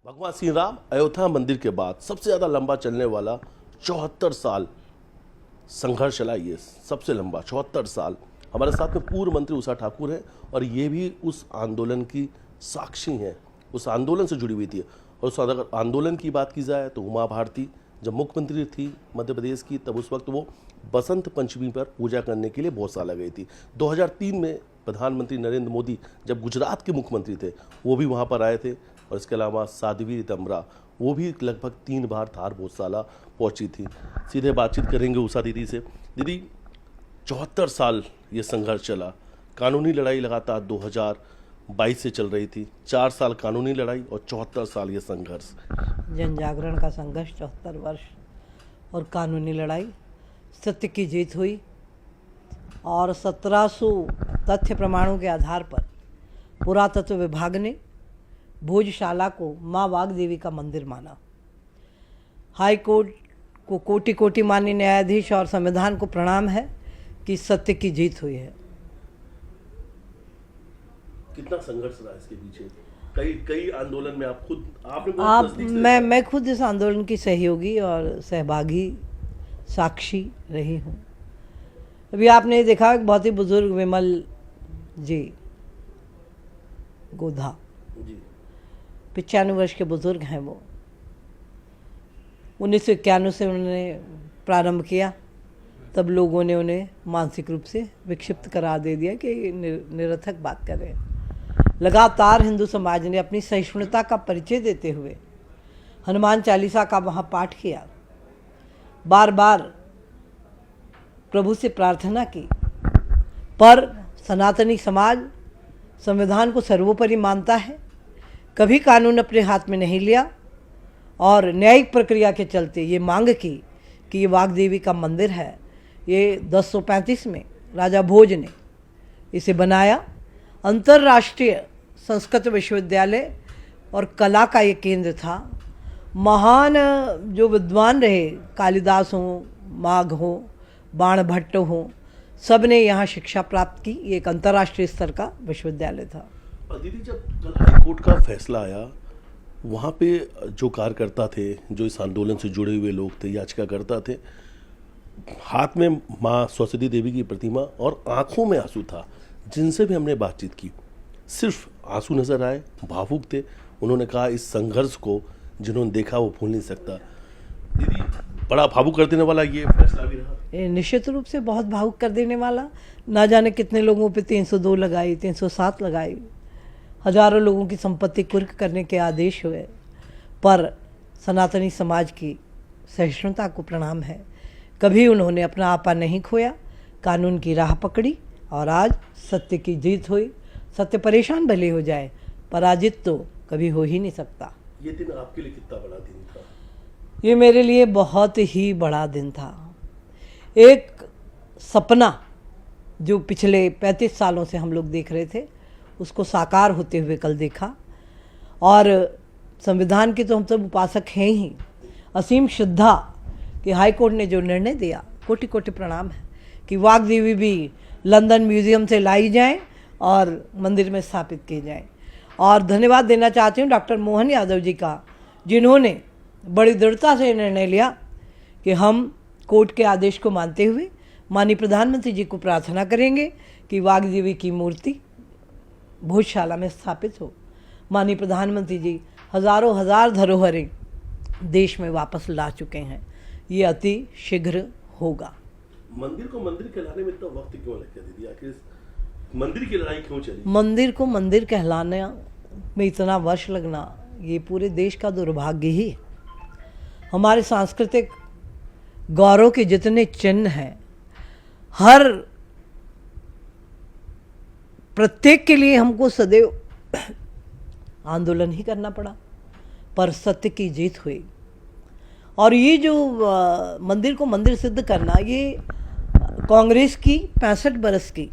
भगवान श्री राम अयोध्या मंदिर के बाद सबसे ज़्यादा लंबा चलने वाला 74 साल संघर्ष चला, ये सबसे लंबा 74 साल। हमारे साथ में पूर्व मंत्री उषा ठाकुर हैं और ये भी उस आंदोलन की साक्षी हैं, उस आंदोलन से जुड़ी हुई थी। और उस अगर आंदोलन की बात की जाए तो उमा भारती जब मुख्यमंत्री थी मध्य प्रदेश की, तब उस वक्त वो बसंत पंचमी पर पूजा करने के लिए बहुत साल गई थी। 2003 में प्रधानमंत्री नरेंद्र मोदी जब गुजरात के मुख्यमंत्री थे वो भी वहाँ पर आए थे। और इसके अलावा साध्वी रितम्बरा वो भी लगभग 3 बार थार भोजशाला पहुंची थी। सीधे बातचीत करेंगे उषा दीदी से। दीदी, 74 साल ये संघर्ष चला, कानूनी लड़ाई लगातार 2022 से चल रही थी। 4 साल कानूनी लड़ाई और 74 साल ये संघर्ष। जन जागरण का संघर्ष 74 वर्ष और कानूनी लड़ाई, सत्य की जीत हुई और 1700 तथ्य प्रमाणों के आधार पर पुरातत्व विभाग ने भोजशाला को माँ वाग देवी का मंदिर माना। हाई कोर्ट को कोटि कोटि माननीय न्यायाधीश और संविधान को प्रणाम है कि सत्य की जीत हुई है। कितना संघर्ष रहा इसके पीछे? कई आंदोलन में आपने मैं खुद इस आंदोलन की सहयोगी और सहभागी साक्षी रही हूँ। अभी आपने देखा एक बहुत ही बुजुर्ग विमल जी गोधा, 95 वर्ष के बुजुर्ग हैं वो। 1991 से उन्होंने प्रारंभ किया, तब लोगों ने उन्हें मानसिक रूप से विक्षिप्त करार दे दिया कि निरर्थक बात कर रहे हैं। लगातार हिंदू समाज ने अपनी सहिष्णुता का परिचय देते हुए हनुमान चालीसा का वहाँ पाठ किया, बार बार प्रभु से प्रार्थना की, पर सनातनी समाज संविधान को सर्वोपरि मानता है, कभी कानून अपने हाथ में नहीं लिया और न्यायिक प्रक्रिया के चलते ये मांग की कि ये वाग देवी का मंदिर है। ये 1035 में राजा भोज ने इसे बनाया। अंतर्राष्ट्रीय संस्कृत विश्वविद्यालय और कला का ये केंद्र था। महान जो विद्वान रहे, कालिदास हो, माघ हो, बाणभट्ट हो, सब ने यहाँ शिक्षा प्राप्त की। ये एक अंतर्राष्ट्रीय स्तर का विश्वविद्यालय था। दीदी, जब कल हाई कोर्ट का फैसला आया, वहाँ पे जो कार्यकर्ता थे, जो इस आंदोलन से जुड़े हुए लोग थे, याचिकाकर्ता थे, हाथ में माँ सरस्वती देवी की प्रतिमा और आंखों में आंसू था। जिनसे भी हमने बातचीत की सिर्फ आंसू नजर आए, भावुक थे। उन्होंने कहा इस संघर्ष को जिन्होंने देखा वो भूल नहीं सकता। दीदी, बड़ा भावुक कर देने वाला ये फैसला भी रहा। निश्चित रूप से बहुत भावुक कर देने वाला। ना जाने कितने लोगों पे 302 लगाई, 307 लगाई, हजारों लोगों की संपत्ति कुर्क करने के आदेश हुए, पर सनातनी समाज की सहिष्णुता को प्रणाम है। कभी उन्होंने अपना आपा नहीं खोया, कानून की राह पकड़ी और आज सत्य की जीत हुई। सत्य परेशान भले हो जाए, पराजित तो कभी हो ही नहीं सकता। ये दिन आपके लिए कितना बड़ा दिन था? ये मेरे लिए बहुत ही बड़ा दिन था। एक सपना जो पिछले 35 सालों से हम लोग देख रहे थे, उसको साकार होते हुए कल देखा। और संविधान के तो हम सब उपासक हैं ही। असीम श्रद्धा कि हाई कोर्ट ने जो निर्णय दिया, कोटि कोटि प्रणाम है कि वाग देवी भी लंदन म्यूजियम से लाई जाएं और मंदिर में स्थापित की जाएं। और धन्यवाद देना चाहती हूँ डॉक्टर मोहन यादव जी का, जिन्होंने बड़ी दृढ़ता से निर्णय लिया कि हम कोर्ट के आदेश को मानते हुए माननीय प्रधानमंत्री जी को प्रार्थना करेंगे कि वाग देवी की मूर्ति भोजशाला में स्थापित हो। माननीय प्रधानमंत्री जी हजारों हजार धरोहरें देश में वापस ला चुके हैं। ये अति शीघ्र होगा। मंदिर को मंदिर कहलाने में इतना वक्त क्यों लग गया दीदी? आखिर मंदिर की लड़ाई क्यों चली? मंदिर को मंदिर कहलाने में इतना वर्ष लगना, ये पूरे देश का दुर्भाग्य ही। हमारे सांस्कृतिक गौरव के जितने चिन्ह हैं, हर प्रत्येक के लिए हमको सदैव आंदोलन ही करना पड़ा, पर सत्य की जीत हुई। और ये जो मंदिर को मंदिर सिद्ध करना, ये कांग्रेस की 65 बरस की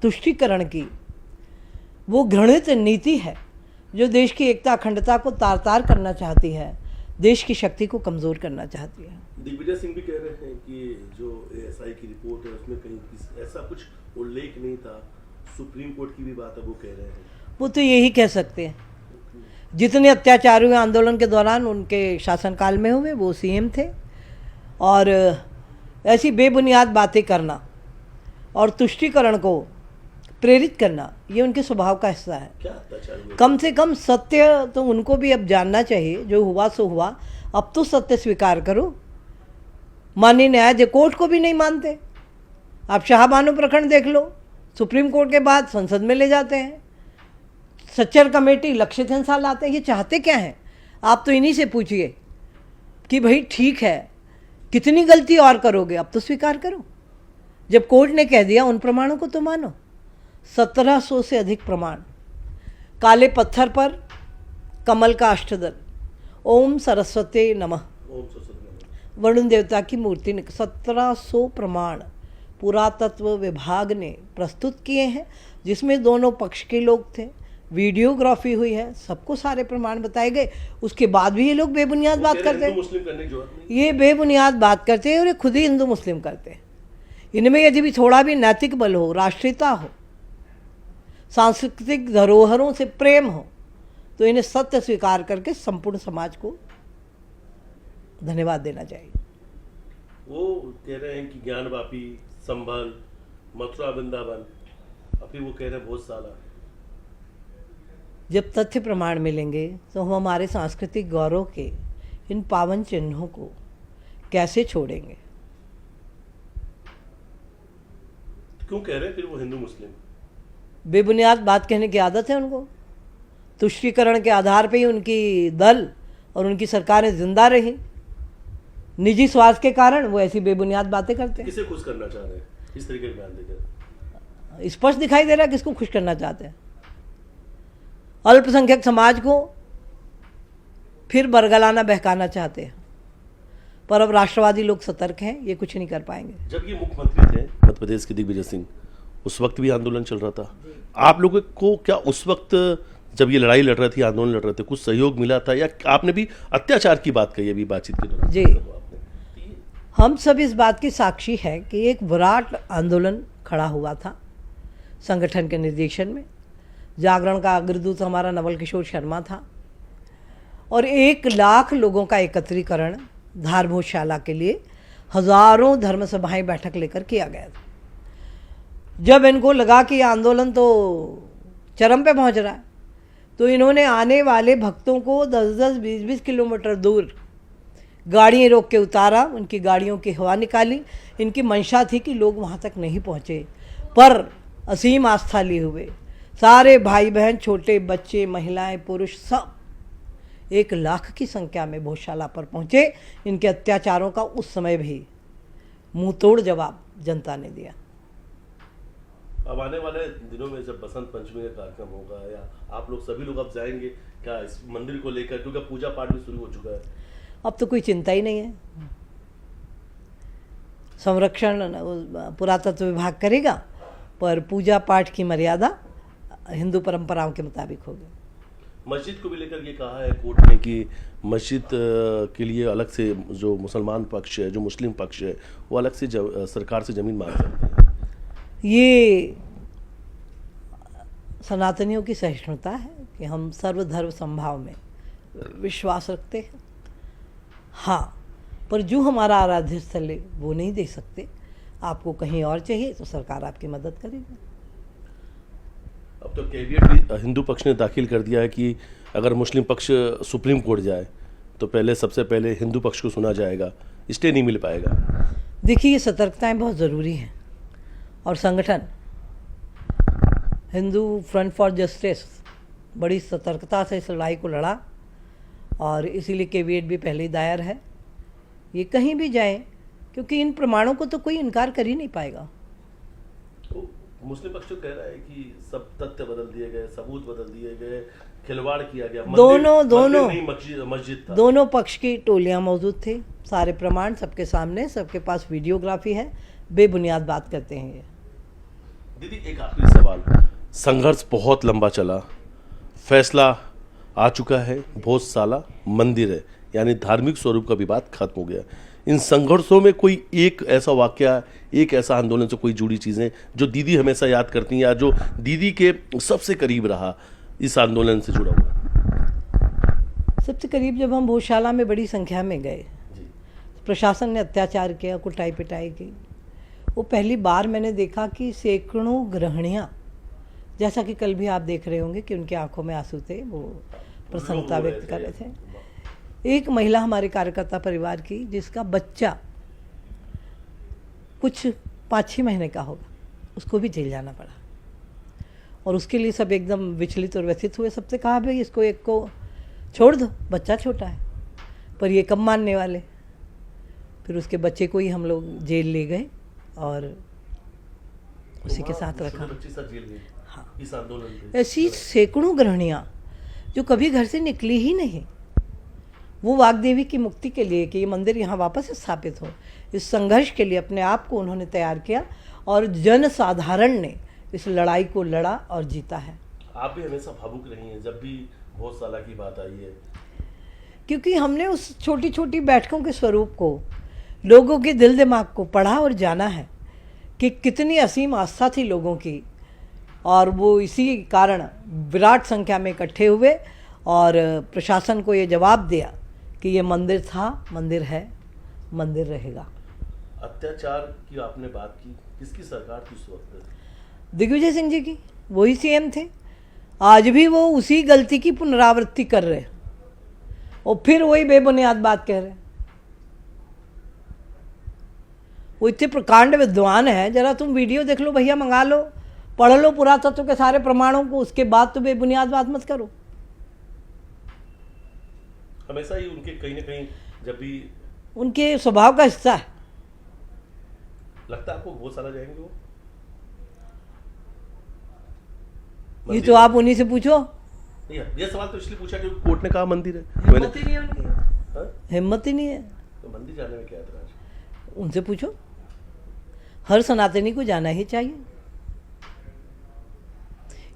तुष्टीकरण की वो घृणित नीति है जो देश की एकता अखंडता को तार तार करना चाहती है, देश की शक्ति को कमज़ोर करना चाहती है। दिग्विजय सिंह भी कह रहे हैं कि जो एएसआई की रिपोर्ट है उसमें कहीं ऐसा कुछ उल्लेख नहीं था। सुप्रीम कोर्ट की भी बात है, वो कह रहे हैं। वो तो यही कह सकते हैं जितने अत्याचार हुए आंदोलन के दौरान उनके शासनकाल में हुए, वो सीएम थे। और ऐसी बेबुनियाद बातें करना और तुष्टीकरण को प्रेरित करना, ये उनके स्वभाव का हिस्सा है। क्या अत्याचार हुए? कम से कम सत्य तो उनको भी अब जानना चाहिए। जो हुआ सो हुआ, अब तो सत्य स्वीकार करो। माननीय न्यायाधीश कोर्ट को भी नहीं मानते। आप शाहबानो प्रकरण देख लो, सुप्रीम कोर्ट के बाद संसद में ले जाते हैं। सच्चर कमेटी लक्षित हिंसा लाते हैं। ये चाहते क्या हैं? आप तो इन्हीं से पूछिए कि भाई ठीक है, कितनी गलती और करोगे, अब तो स्वीकार करो। जब कोर्ट ने कह दिया, उन प्रमाणों को तो मानो। 1700 से अधिक प्रमाण, काले पत्थर पर कमल का अष्टदल, ओम सरस्वती नमः, ओम सरस्वती नमः। वरुण देवता की मूर्ति ने 1700 प्रमाण पुरातत्व विभाग ने प्रस्तुत किए हैं, जिसमें दोनों पक्ष के लोग थे, वीडियोग्राफी हुई है, सबको सारे प्रमाण बताए गए। उसके बाद भी ये लोग बेबुनियाद बात करते हैं। मुस्लिम करने की जरूरत नहीं। ये बेबुनियाद बात करते हैं और ये खुद ही हिंदू मुस्लिम करते हैं। इनमें यदि भी थोड़ा भी नैतिक बल हो, राष्ट्रीयता हो, सांस्कृतिक धरोहरों से प्रेम हो, तो इन्हें सत्य स्वीकार करके संपूर्ण समाज को धन्यवाद देना चाहिए। वो कह रहे हैं कि ज्ञानवापी, संभल, मथुरा, वृंदावन, अभी वो कह रहे हैं बहुत साला। जब तथ्य प्रमाण मिलेंगे तो हम हमारे सांस्कृतिक गौरव के इन पावन चिन्हों को कैसे छोड़ेंगे? क्यों कह रहे हैं फिर वो हिंदू मुस्लिम? बेबुनियाद बात कहने की आदत है उनको। तुष्टीकरण के आधार पे ही उनकी दल और उनकी सरकारें जिंदा रही। निजी स्वार्थ के कारण वो ऐसी बेबुनियाद बातें करते हैं। किसे खुश करना चाह रहे हैं इस तरीके के बयान देकर? स्पष्ट दिखाई दे रहा है किसको खुश करना चाहते हैं। अल्पसंख्यक समाज को फिर बरगलाना बहकाना चाहते हैं। पर अब राष्ट्रवादी लोग सतर्क हैं, ये कुछ नहीं कर पाएंगे। जब ये मुख्यमंत्री थे मध्य प्रदेश के दिग्विजय सिंह, उस वक्त भी आंदोलन चल रहा था। आप लोगों को क्या उस वक्त जब ये लड़ाई लड़ रहे थे, आंदोलन लड़ रहे थे, कुछ सहयोग मिला था? या आपने भी अत्याचार की बात कही अभी बातचीत के दौरान? जी, हम सब इस बात की साक्षी है कि एक विराट आंदोलन खड़ा हुआ था संगठन के निर्देशन में। जागरण का अग्रदूत हमारा नवल किशोर शर्मा था और 1 लाख लोगों का एकत्रीकरण धारभोजशाला के लिए हजारों धर्म सभाएं बैठक लेकर किया गया था। जब इनको लगा कि आंदोलन तो चरम पे पहुंच रहा है, तो इन्होंने आने वाले भक्तों को 10-10, 20-20 किलोमीटर दूर गाड़ियाँ रोक के उतारा, उनकी गाड़ियों की हवा निकाली। इनकी मंशा थी कि लोग वहाँ तक नहीं पहुँचे, पर असीम आस्था लिए हुए सारे भाई बहन, छोटे बच्चे, महिलाएं, पुरुष सब 1 लाख की संख्या में भोजशाला पर पहुँचे। इनके अत्याचारों का उस समय भी मुंह तोड़ जवाब जनता ने दिया। अब आने वाले दिनों में जब बसंत पंचमी का कार्यक्रम होगा, या आप लोग सभी लोग अब जाएंगे क्या इस मंदिर को लेकर, क्योंकि पूजा पाठ भी शुरू हो चुका है? अब तो कोई चिंता ही नहीं है। संरक्षण पुरातत्व विभाग करेगा, पर पूजा पाठ की मर्यादा हिंदू परंपराओं के मुताबिक होगी। मस्जिद को भी लेकर ये कहा है कोर्ट ने कि मस्जिद के लिए अलग से जो मुसलमान पक्ष है, जो मुस्लिम पक्ष है, वो अलग से सरकार से जमीन मांग सकते हैं। ये सनातनियों की सहिष्णुता है कि हम सर्वधर्म संभाव में विश्वास रखते हैं। हाँ, पर जो हमारा आराध्य स्थल है वो नहीं दे सकते। आपको कहीं और चाहिए तो सरकार आपकी मदद करेगी। अब तो कैविएट भी हिंदू पक्ष ने दाखिल कर दिया है कि अगर मुस्लिम पक्ष सुप्रीम कोर्ट जाए तो सबसे पहले हिंदू पक्ष को सुना जाएगा, स्टे नहीं मिल पाएगा। देखिए, ये सतर्कताएं बहुत ज़रूरी हैं और संगठन हिंदू फ्रंट फॉर जस्टिस बड़ी सतर्कता से इस लड़ाई को लड़ा और इसीलिए कैविएट भी पहले ही दायर है। ये कहीं भी जाए, क्योंकि इन प्रमाणों को तो कोई इनकार कर ही नहीं पाएगा। तो मुस्लिम पक्ष तो कह रहा है कि सब तथ्य बदल दिए गए, सबूत बदल दिए गए, खिलवाड़ किया गया। मस्जिद था। दोनों पक्ष की टोलियां मौजूद थी, सारे प्रमाण सबके सामने, सबके पास वीडियोग्राफी है। बेबुनियाद बात करते हैं ये। दीदी, एक आखिरी सवाल। संघर्ष बहुत लंबा चला, फैसला आ चुका है, भोजशाला मंदिर है, यानी धार्मिक स्वरूप का विवाद खत्म हो गया। इन संघर्षों में कोई एक ऐसा वाकया, एक ऐसा आंदोलन से कोई जुड़ी चीज़ें जो दीदी हमेशा याद करती हैं, या जो दीदी के सबसे करीब रहा इस आंदोलन से जुड़ा हुआ? सबसे करीब जब हम भोजशाला में बड़ी संख्या में गए, जी प्रशासन ने अत्याचार किया, कुटाई पिटाई की, वो पहली बार मैंने देखा कि सैकड़ों गृहिणियाँ, जैसा कि कल भी आप देख रहे होंगे कि उनकी आंखों में आंसू थे, वो प्रसन्नता व्यक्त कर रहे थे। एक महिला हमारे कार्यकर्ता परिवार की जिसका बच्चा कुछ 5-6 महीने का होगा, उसको भी जेल जाना पड़ा, और उसके लिए सब एकदम विचलित और व्यथित हुए। सबसे कहा भाई इसको एक को छोड़ दो, बच्चा छोटा है, पर ये कब मानने वाले। फिर उसके बच्चे को ही हम लोग जेल ले गए और उसी के साथ रखा। बच्ची साथ जेल गई हाँ, इस आंदोलन पे। ऐसी सैकड़ों गृहिणियाँ जो कभी घर से निकली ही नहीं, वो वाग्देवी की मुक्ति के लिए कि ये मंदिर यहाँ वापस स्थापित हो, इस संघर्ष के लिए अपने आप को उन्होंने तैयार किया, और जन साधारण ने इस लड़ाई को लड़ा और जीता है। आप भी हमेशा भावुक रही हैं जब भी भोजशाला की बात आई है, क्योंकि हमने उस छोटी छोटी बैठकों के स्वरूप को, लोगों के दिल दिमाग को पढ़ा और जाना है कि कितनी असीम आस्था थी लोगों की, और वो इसी कारण विराट संख्या में इकट्ठे हुए और प्रशासन को ये जवाब दिया कि ये मंदिर था, मंदिर है, मंदिर रहेगा। अत्याचार की आपने बात की, किसकी सरकार थी उस वक्त? दिग्विजय सिंह जी की, वही सीएम थे। आज भी वो उसी गलती की पुनरावृत्ति कर रहे हैं और फिर वही बेबुनियाद बात कह रहे हैं। वो इतने प्रकांड विद्वान है, जरा तुम वीडियो देख लो भैया, मंगा लो, पढ़ लो पुरातत्व के सारे प्रमाणों को, उसके बाद तो बेबुनियाद बात मत करो। हमेशा ही उनके कहीं ना कहीं जब भी उनके स्वभाव का हिस्सा है। लगता है आपको भोजशाला जाएंगे वो? ये तो आप उन्हीं से पूछो। नहीं, ये सवाल तो इसलिए पूछा क्योंकि कोर्ट ने कहा मंदिर है। हिम्मत ही नहीं है उनकी, हाँ? हिम्मत ही नहीं है। तो मंदिर जाने में क्या एतराज? उनसे पूछो, हर सनातनी को जाना ही चाहिए।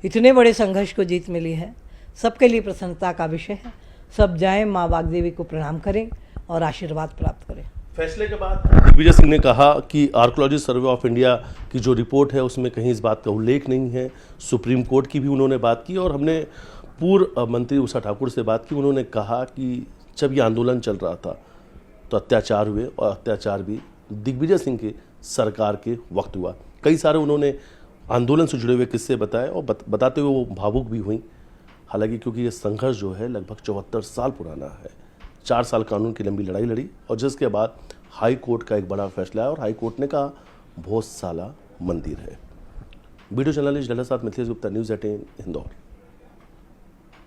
इतने बड़े संघर्ष को जीत मिली है, सबके लिए प्रसन्नता का विषय है। सब जाएं, माँ वाग्देवी को प्रणाम करें और आशीर्वाद प्राप्त करें। फैसले के बाद दिग्विजय सिंह ने कहा कि आर्कोलॉजी सर्वे ऑफ इंडिया की जो रिपोर्ट है उसमें कहीं इस बात का उल्लेख नहीं है। सुप्रीम कोर्ट की भी उन्होंने बात की, और हमने पूर्व मंत्री उषा ठाकुर से बात की। उन्होंने कहा कि जब ये आंदोलन चल रहा था तो अत्याचार हुए, और अत्याचार भी दिग्विजय सिंह के सरकार के वक्त हुआ। कई सारे उन्होंने आंदोलन से जुड़े हुए किस्से बताए, और बताते हुए वो भावुक भी हुई। हालांकि क्योंकि ये संघर्ष जो है लगभग 74 साल पुराना है, 4 साल कानून की लंबी लड़ाई लड़ी, और जिसके बाद हाई कोर्ट का एक बड़ा फैसला है, और हाई कोर्ट ने कहा भोजशाला मंदिर है। वीडियो जर्नलिस्ट डल्ला साथ मिथिलेश गुप्ता, न्यूज़ 18 इंदौर।